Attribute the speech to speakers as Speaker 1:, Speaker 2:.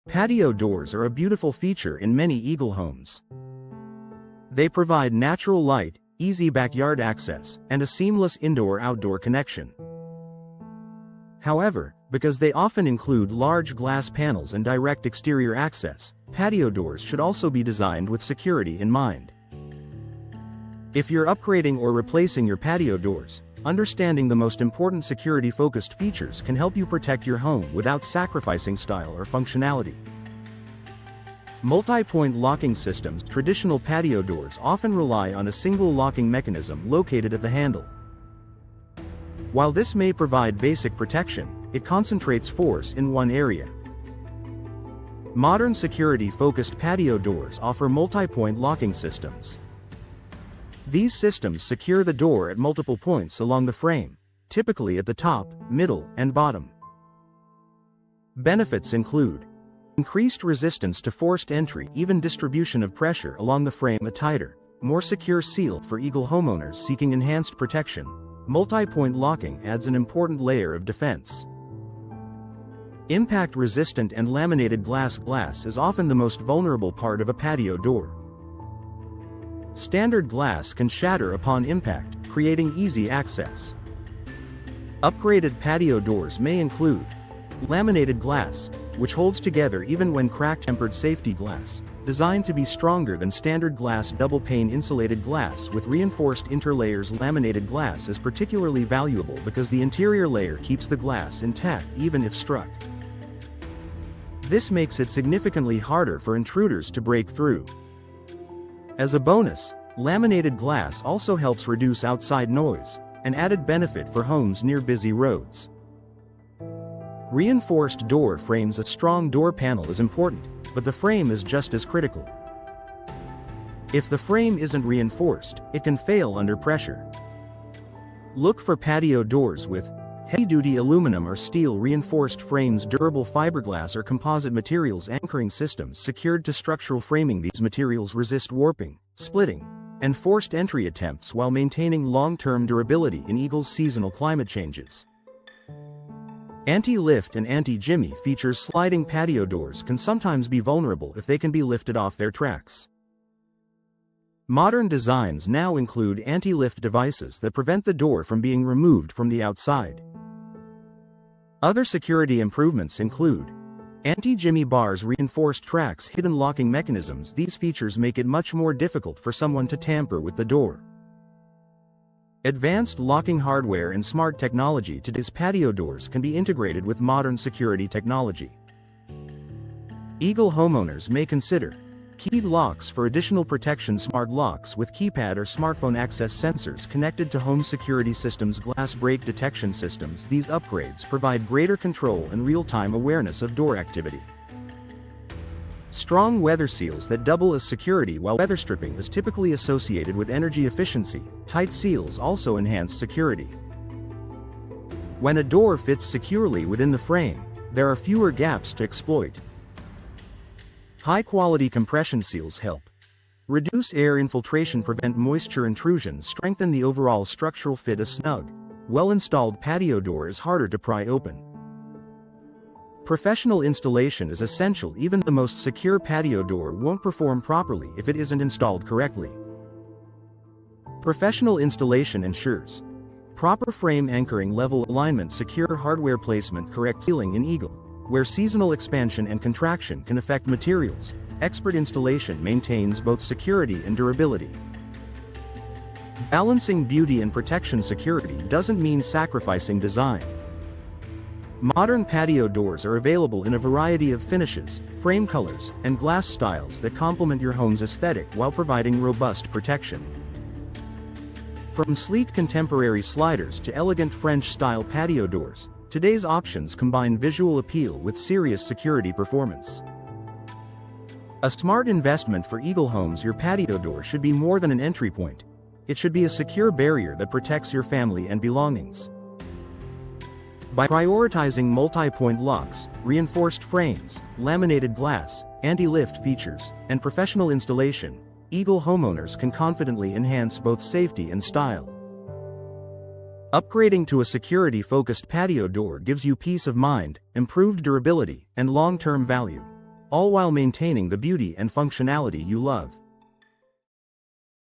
Speaker 1: Patio doors are a beautiful feature in many Eagle homes. They provide natural light, easy backyard access, and a seamless indoor-outdoor connection. However, because they often include large glass panels and direct exterior access, patio doors should also be designed with security in mind. If you're upgrading or replacing your patio doors, understanding the most important security-focused features can help you protect your home without sacrificing style or functionality. Multi-point locking systems. Traditional patio doors often rely on a single locking mechanism located at the handle. While this may provide basic protection, it concentrates force in one area. Modern security-focused patio doors offer multi-point locking systems. These systems secure the door at multiple points along the frame, typically at the top, middle, and bottom. Benefits include increased resistance to forced entry, even distribution of pressure along the frame, a tighter, more secure seal for Eagle homeowners seeking enhanced protection. Multi-point locking adds an important layer of defense. Impact-resistant and laminated glass. Glass is often the most vulnerable part of a patio door. Standard glass can shatter upon impact, creating easy access. Upgraded patio doors may include laminated glass, which holds together even when cracked. Tempered safety glass, designed to be stronger than standard glass. Double-pane insulated glass with reinforced interlayers. Laminated glass is particularly valuable because the interior layer keeps the glass intact even if struck. This makes it significantly harder for intruders to break through. As a bonus, laminated glass also helps reduce outside noise, an added benefit for homes near busy roads. Reinforced door frames. A strong door panel is important, but the frame is just as critical. If the frame isn't reinforced, it can fail under pressure. Look for patio doors with heavy-duty aluminum or steel reinforced frames, durable fiberglass or composite materials, anchoring systems secured to structural framing. These materials resist warping, splitting, and forced entry attempts while maintaining long-term durability in Eagle's seasonal climate changes. Anti-lift and anti-jimmy features. Sliding patio doors can sometimes be vulnerable if they can be lifted off their tracks. Modern designs now include anti-lift devices that prevent the door from being removed from the outside. Other security improvements include anti-jimmy bars, reinforced tracks, hidden locking mechanisms. These features make it much more difficult for someone to tamper with the door. Advanced locking hardware and smart technology. Today's patio doors can be integrated with modern security technology. Eagle homeowners may consider keyed locks for additional protection. Smart locks with keypad or smartphone access sensors connected to home security systems. Glass break detection systems. These upgrades provide greater control and real-time awareness of door activity. Strong weather seals that double as security. While weather stripping is typically associated with energy efficiency, tight seals also enhance security. When a door fits securely within the frame, there are fewer gaps to exploit. High-quality compression seals help reduce air infiltration, prevent moisture intrusion, strengthen the overall structural fit. A snug, well-installed patio door is harder to pry open. Professional installation is essential. Even the most secure patio door won't perform properly if it isn't installed correctly. Professional installation ensures proper frame anchoring, level alignment, secure hardware placement, correct sealing. In Eagle, where seasonal expansion and contraction can affect materials, expert installation maintains both security and durability. Balancing beauty and protection. Security doesn't mean sacrificing design. Modern patio doors are available in a variety of finishes, frame colors, and glass styles that complement your home's aesthetic while providing robust protection. From sleek contemporary sliders to elegant French-style patio doors, today's options combine visual appeal with serious security performance. A smart investment for Eagle homes. Your patio door should be more than an entry point. It should be a secure barrier that protects your family and belongings. By prioritizing multi-point locks, reinforced frames, laminated glass, anti-lift features, and professional installation, Eagle homeowners can confidently enhance both safety and style. Upgrading to a security-focused patio door gives you peace of mind, improved durability, and long-term value. all while maintaining the beauty and functionality you love.